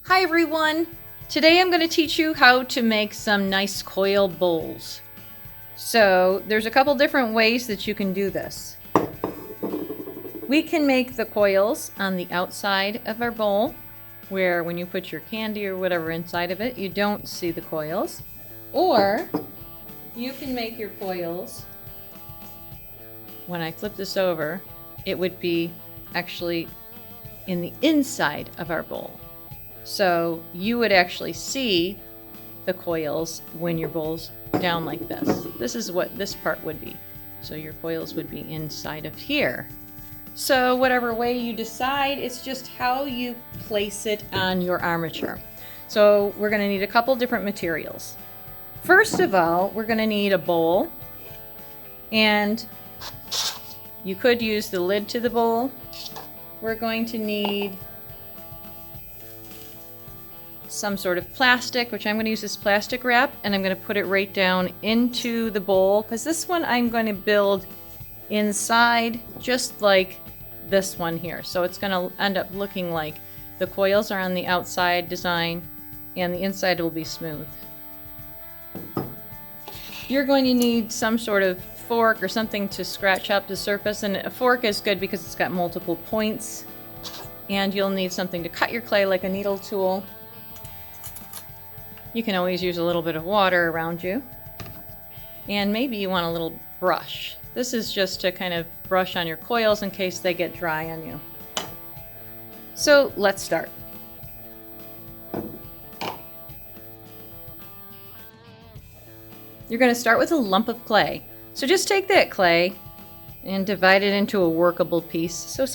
Hi everyone! Today I'm going to teach you how to make some nice coil bowls. So there's a couple different ways that you can do this. We can make the coils on the outside of our bowl, where when you put your candy or whatever inside of it, you don't see the coils. Or you can make your coils, when I flip this over, it would be actually in the inside of our bowl. So you would actually see the coils when your bowl's down like this. This is what this part would be. So your coils would be inside of here. So whatever way you decide, it's just how you place it on your armature. So we're going to need a couple different materials. First of all, we're going to need a bowl, and you could use the lid to the bowl. We're going to need some sort of plastic, which I'm going to use this plastic wrap, and I'm going to put it right down into the bowl, because this one I'm going to build inside just like this one here. So it's going to end up looking like the coils are on the outside design and the inside will be smooth. You're going to need some sort of fork or something to scratch up the surface, and a fork is good because it's got multiple points. And you'll need something to cut your clay, like a needle tool. You can always use a little bit of water around you. And maybe you want a little brush. This is just to kind of brush on your coils in case they get dry on you. So let's start. You're going to start with a lump of clay. So just take that clay and divide it into a workable piece. So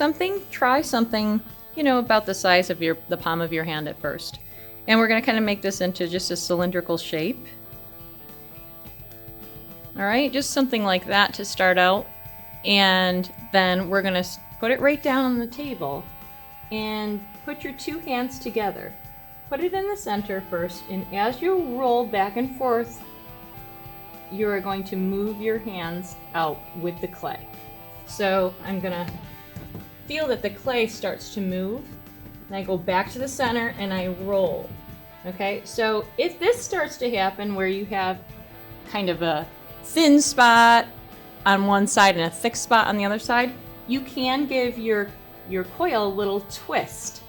try something, about the size of the palm of your hand at first. And we're going to kind of make this into just a cylindrical shape. All right, just something like that to start out. And then we're going to put it right down on the table and put your two hands together. Put it in the center first, and as you roll back and forth, you are going to move your hands out with the clay. So I'm going to feel that the clay starts to move. And I go back to the center and I roll. Okay, so if this starts to happen where you have kind of a thin spot on one side and a thick spot on the other side, you can give your coil a little twist.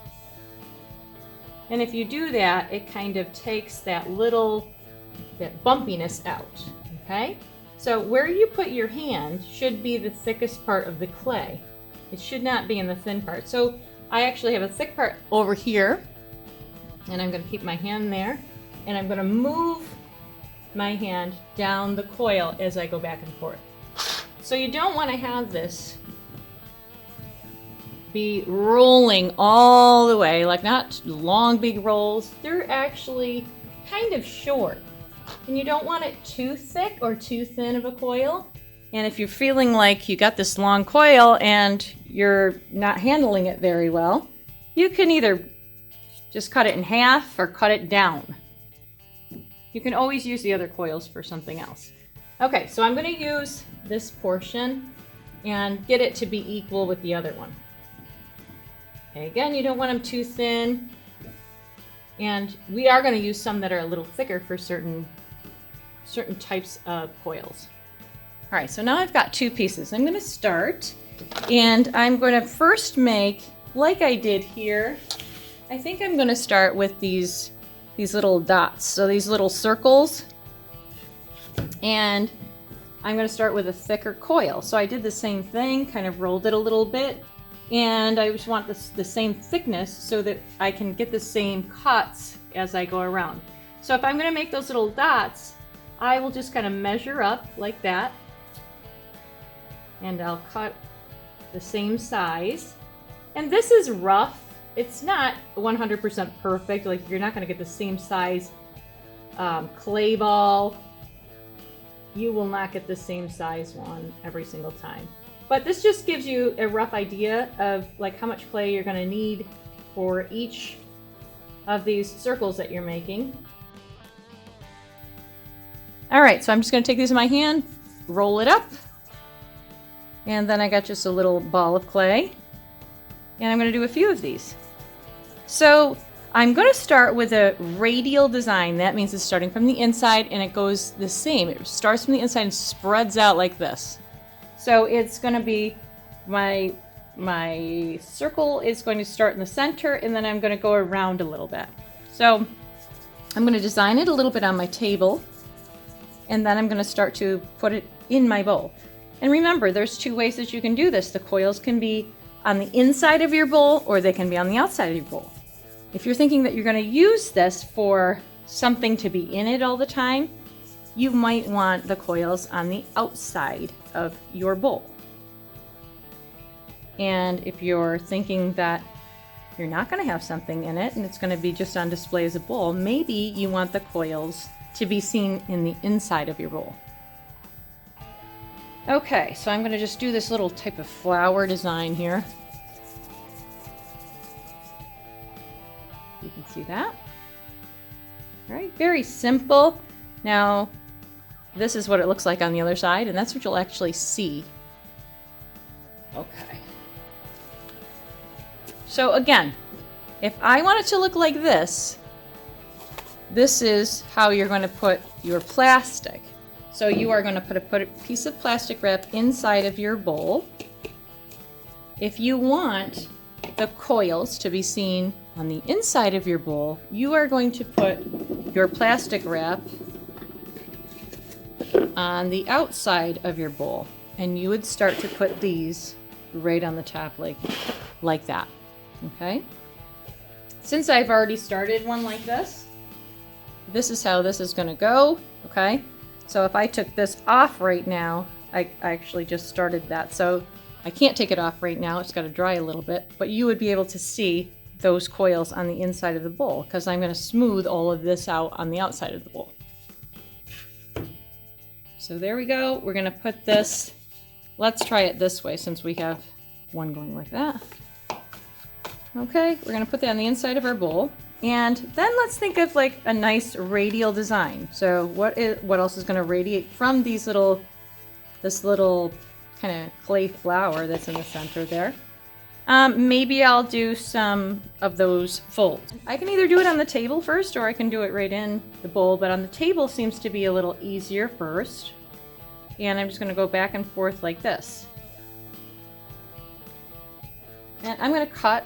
And if you do that, it kind of takes that bumpiness out. Okay, so where you put your hand should be the thickest part of the clay. It should not be in the thin part. So I actually have a thick part over here, and I'm going to keep my hand there, and I'm going to move my hand down the coil as I go back and forth. So you don't want to have this be rolling all the way, like not long big rolls. They're actually kind of short, and you don't want it too thick or too thin of a coil. And if you're feeling like you got this long coil and you're not handling it very well, you can either just cut it in half or cut it down. You can always use the other coils for something else. Okay, so I'm going to use this portion and get it to be equal with the other one. Okay, again, you don't want them too thin. And we are going to use some that are a little thicker for certain types of coils. All right, so now I've got two pieces. I'm going to start, and I'm going to first make, like I did here, I think I'm going to start with these little dots, so these little circles, and I'm going to start with a thicker coil. So I did the same thing, kind of rolled it a little bit, and I just want the same thickness so that I can get the same cuts as I go around. So if I'm going to make those little dots, I will just kind of measure up like that, and I'll cut the same size. And this is rough. It's not 100% perfect. Like, you're not going to get the same size clay ball. You will not get the same size one every single time. But this just gives you a rough idea of like how much clay you're going to need for each of these circles that you're making. All right, so I'm just going to take these in my hand, roll it up, and then I got just a little ball of clay, and I'm going to do a few of these. So I'm going to start with a radial design. That means it's starting from the inside and it goes the same. It starts from the inside and spreads out like this. So it's going to be my circle is going to start in the center, and then I'm going to go around a little bit. So I'm going to design it a little bit on my table, and then I'm going to start to put it in my bowl. And remember, there's two ways that you can do this. The coils can be on the inside of your bowl, or they can be on the outside of your bowl. If you're thinking that you're going to use this for something to be in it all the time, you might want the coils on the outside of your bowl. And if you're thinking that you're not going to have something in it and it's going to be just on display as a bowl, maybe you want the coils to be seen in the inside of your bowl. Okay, so I'm going to just do this little type of flower design here. You can see that. All right, very simple. Now, this is what it looks like on the other side, and that's what you'll actually see. Okay. So again, if I want it to look like this is how you're going to put your plastic. So you are going to put a piece of plastic wrap inside of your bowl. If you want the coils to be seen on the inside of your bowl, you are going to put your plastic wrap on the outside of your bowl, and you would start to put these right on the top like that. Okay, since I've already started one like this is how this is going to go. Okay, so if I took this off right now, I actually just started that, so I can't take it off right now. It's got to dry a little bit, but you would be able to see those coils on the inside of the bowl, because I'm going to smooth all of this out on the outside of the bowl. So there we go. We're going to put this, let's try it this way since we have one going like that. Okay, we're going to put that on the inside of our bowl. And then let's think of like a nice radial design. So what else is going to radiate from this little kind of clay flower that's in the center there? Maybe I'll do some of those folds. I can either do it on the table first, or I can do it right in the bowl, but on the table seems to be a little easier first. And I'm just going to go back and forth like this. And I'm going to cut.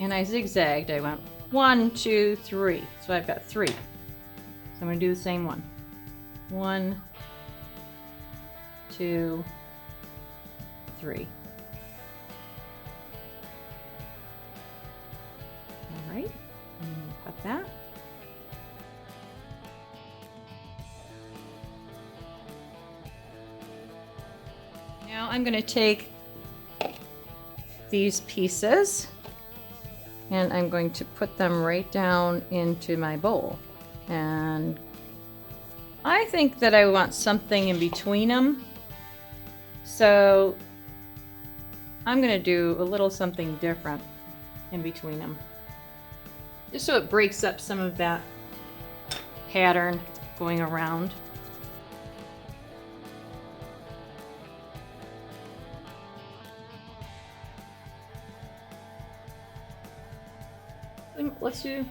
And I zigzagged. I went 1, 2, 3. So I've got 3. So I'm going to do the same one. 1, 2, 3. All right, I'm going to cut that. Now I'm going to take these pieces and I'm going to put them right down into my bowl. And I think that I want something in between them. So I'm going to do a little something different in between them, just so it breaks up some of that pattern going around. Let's do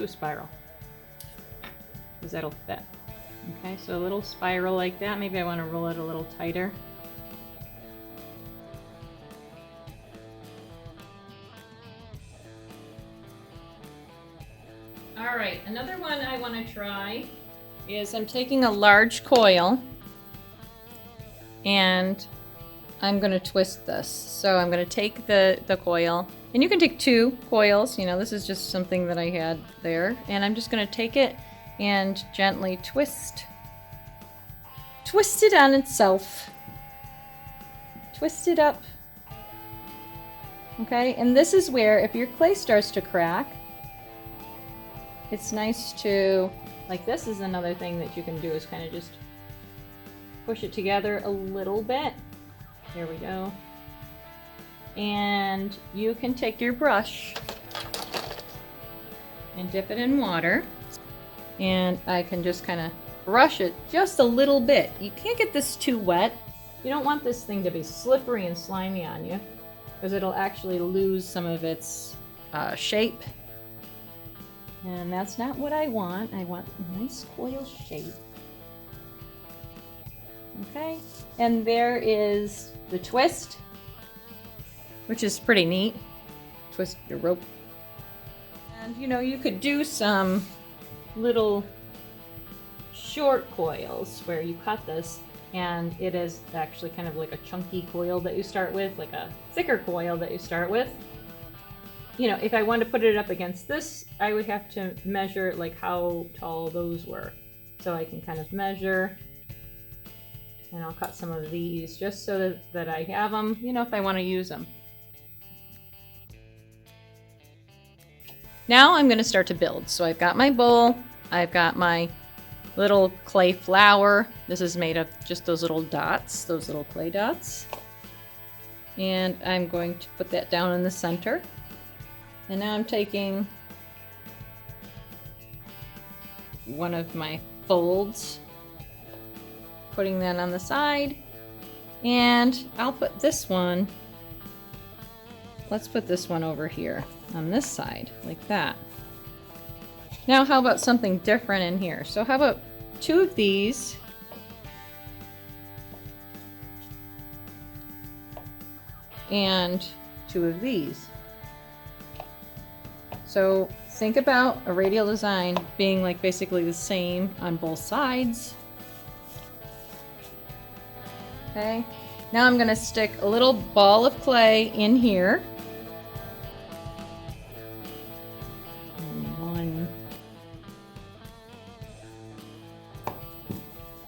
a spiral, because that'll fit. Okay, so a little spiral like that. Maybe I want to roll it a little tighter. All right, another one I want to try is I'm taking a large coil and I'm going to twist this. So I'm going to take the coil, and you can take 2 coils, you know, this is just something that I had there, and I'm just going to take it and gently twist it on itself, twist it up. Okay, and this is where if your clay starts to crack, it's nice to, like, this is another thing that you can do, is kind of just push it together a little bit. There we go. And you can take your brush and dip it in water, and I can just kind of brush it just a little bit. You can't get this too wet. You don't want this thing to be slippery and slimy on you. because it'll actually lose some of its shape. And that's not what I want. I want a nice coil shape. Okay, and there is the twist, which is pretty neat. Twist your rope. And you know, you could do some little short coils where you cut this and it is actually kind of like a chunky coil that you start with, like a thicker coil that you start with. You know, if I wanted to put it up against this, I would have to measure like how tall those were. So I can kind of measure, and I'll cut some of these just so that I have them, you know, if I want to use them. Now I'm going to start to build. So I've got my bowl, I've got my little clay flower. This is made of just those little dots, those little clay dots. And I'm going to put that down in the center. And now I'm taking one of my folds, putting that on the side, and I'll put this one, let's put this one over here on this side, like that. Now how about something different in here? So how about 2 of these, and 2 of these. So think about a radial design being like basically the same on both sides. Okay, now I'm going to stick a little ball of clay in here.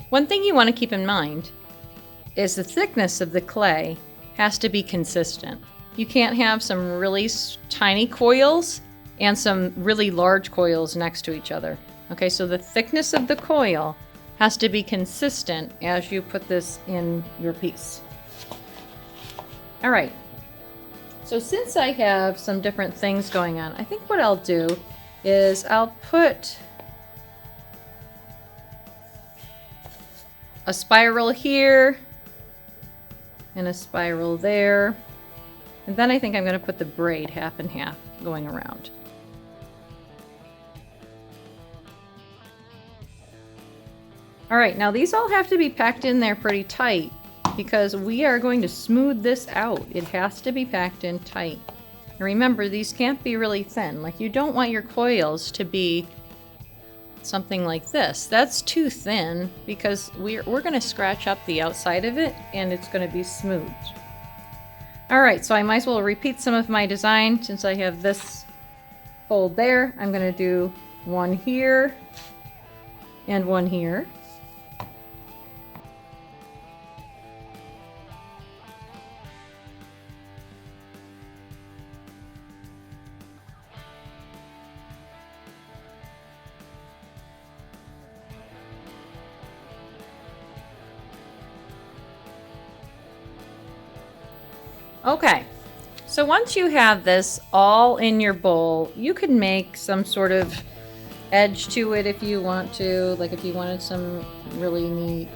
One thing you want to keep in mind is the thickness of the clay has to be consistent. You can't have some really tiny coils and some really large coils next to each other. Okay, so the thickness of the coil has to be consistent as you put this in your piece. All right, so since I have some different things going on, I think what I'll do is I'll put a spiral here and a spiral there. And then I think I'm going to put the braid half and half going around. All right, now these all have to be packed in there pretty tight because we are going to smooth this out. It has to be packed in tight. And remember, these can't be really thin. Like, you don't want your coils to be something like this. That's too thin because we're going to scratch up the outside of it and it's going to be smooth. All right, so I might as well repeat some of my design since I have this fold there. I'm going to do one here and one here. Okay, so once you have this all in your bowl, you can make some sort of edge to it if you want to. Like if you wanted some really neat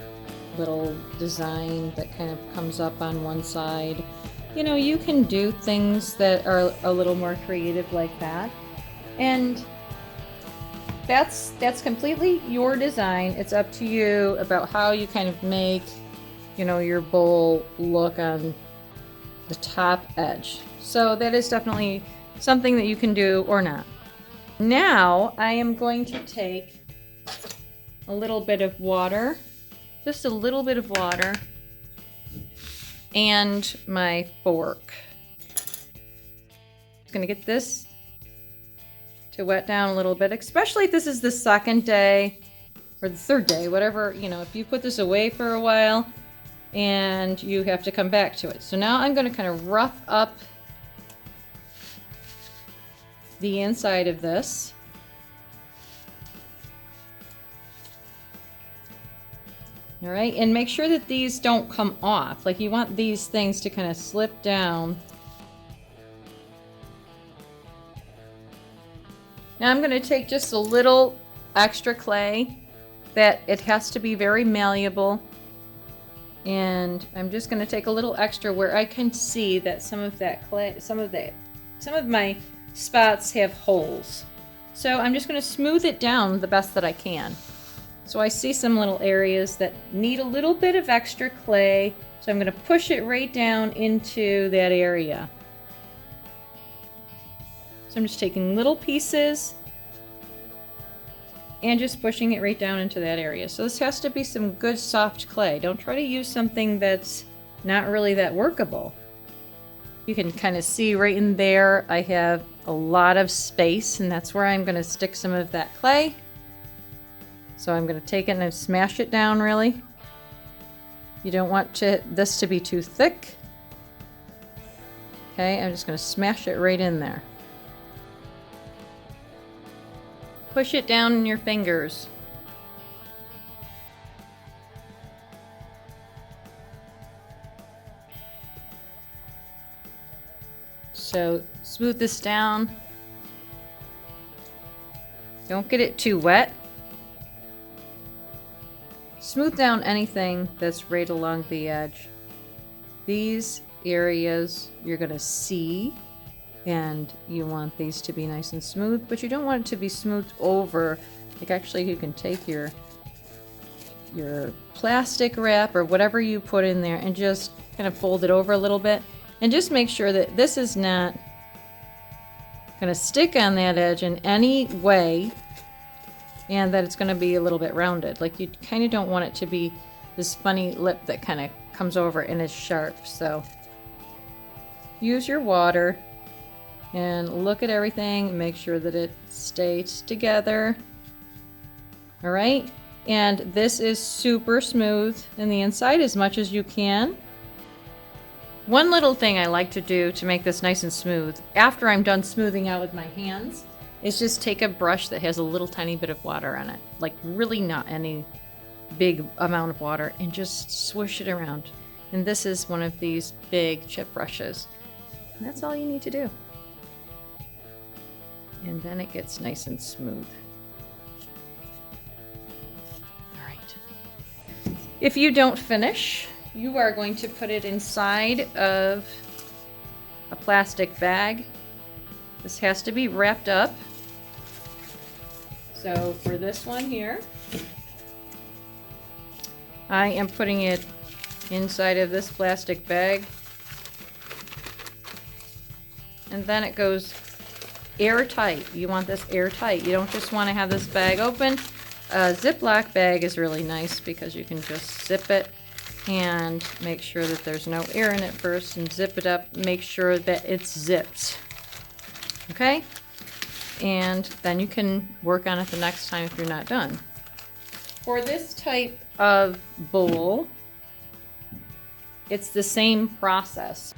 little design that kind of comes up on one side. You know, you can do things that are a little more creative like that. And that's completely your design. It's up to you about how you kind of make, you know, your bowl look on the top edge. So that is definitely something that you can do or not. Now I am going to take a little bit of water, just a little bit of water, and my fork. I'm gonna get this to wet down a little bit, especially if this is the second day or the third day, whatever, you know, if you put this away for a while and you have to come back to it. So now I'm going to kind of rough up the inside of this. All right, and make sure that these don't come off. Like, you want these things to kind of slip down. Now I'm going to take just a little extra clay that it has to be very malleable. And I'm just going to take a little extra where I can see that some of that clay, some of my spots have holes. So I'm just going to smooth it down the best that I can. So I see some little areas that need a little bit of extra clay. So I'm going to push it right down into that area. So I'm just taking little pieces and just pushing it right down into that area. So this has to be some good soft clay. Don't try to use something that's not really that workable. You can kind of see right in there I have a lot of space, and that's where I'm going to stick some of that clay. So I'm going to take it and smash it down really. You don't want this to be too thick. Okay, I'm just going to smash it right in there. Push it down in your fingers. So smooth this down. Don't get it too wet. Smooth down anything that's right along the edge. These areas you're going to see, and you want these to be nice and smooth, but you don't want it to be smoothed over. Like, actually, you can take your plastic wrap or whatever you put in there and just kind of fold it over a little bit, and just make sure that this is not going to stick on that edge in any way, and that it's going to be a little bit rounded. Like, you kind of don't want it to be this funny lip that kind of comes over and is sharp. So use your water and look at everything, make sure that it stays together. All right, and this is super smooth in the inside as much as you can. One little thing I like to do to make this nice and smooth, after I'm done smoothing out with my hands, is just take a brush that has a little tiny bit of water on it, like really not any big amount of water, and just swish it around. And this is one of these big chip brushes. And that's all you need to do. And then it gets nice and smooth. All right. If you don't finish, you are going to put it inside of a plastic bag. This has to be wrapped up. So for this one here, I am putting it inside of this plastic bag. And then it goes airtight. You want this airtight. You don't just want to have this bag open. A Ziploc bag is really nice because you can just zip it and make sure that there's no air in it first, and zip it up. Make sure that it's zipped. Okay? And then you can work on it the next time if you're not done. For this type of bowl, it's the same process.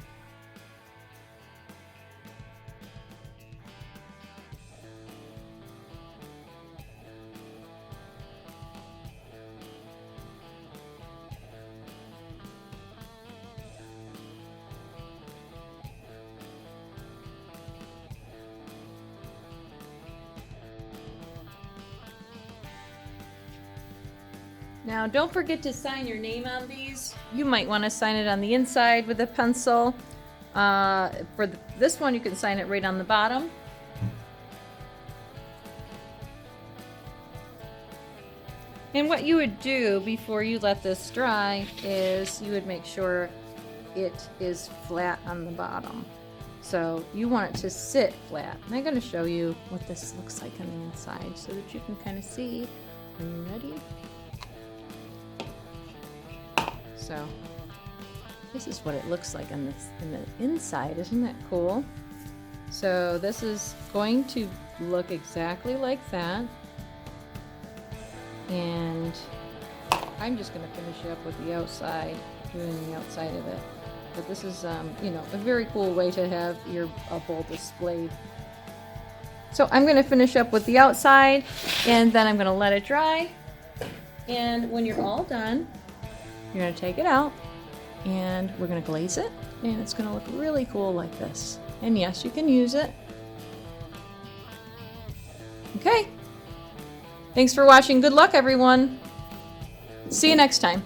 Now, don't forget to sign your name on these. You might want to sign it on the inside with a pencil. For this one, you can sign it right on the bottom. And what you would do before you let this dry is you would make sure it is flat on the bottom. So you want it to sit flat. And I'm going to show you what this looks like on the inside so that you can kind of see. Are you ready? So this is what it looks like in the inside. Isn't that cool? So this is going to look exactly like that. And I'm just going to finish up with the outside, doing the outside of it. But this is, you know, a very cool way to have your bowl displayed. So I'm going to finish up with the outside, and then I'm going to let it dry. And when you're all done, you're going to take it out, and we're going to glaze it, and it's going to look really cool like this. And yes, you can use it. Okay. Thanks for watching. Good luck, everyone. See you next time.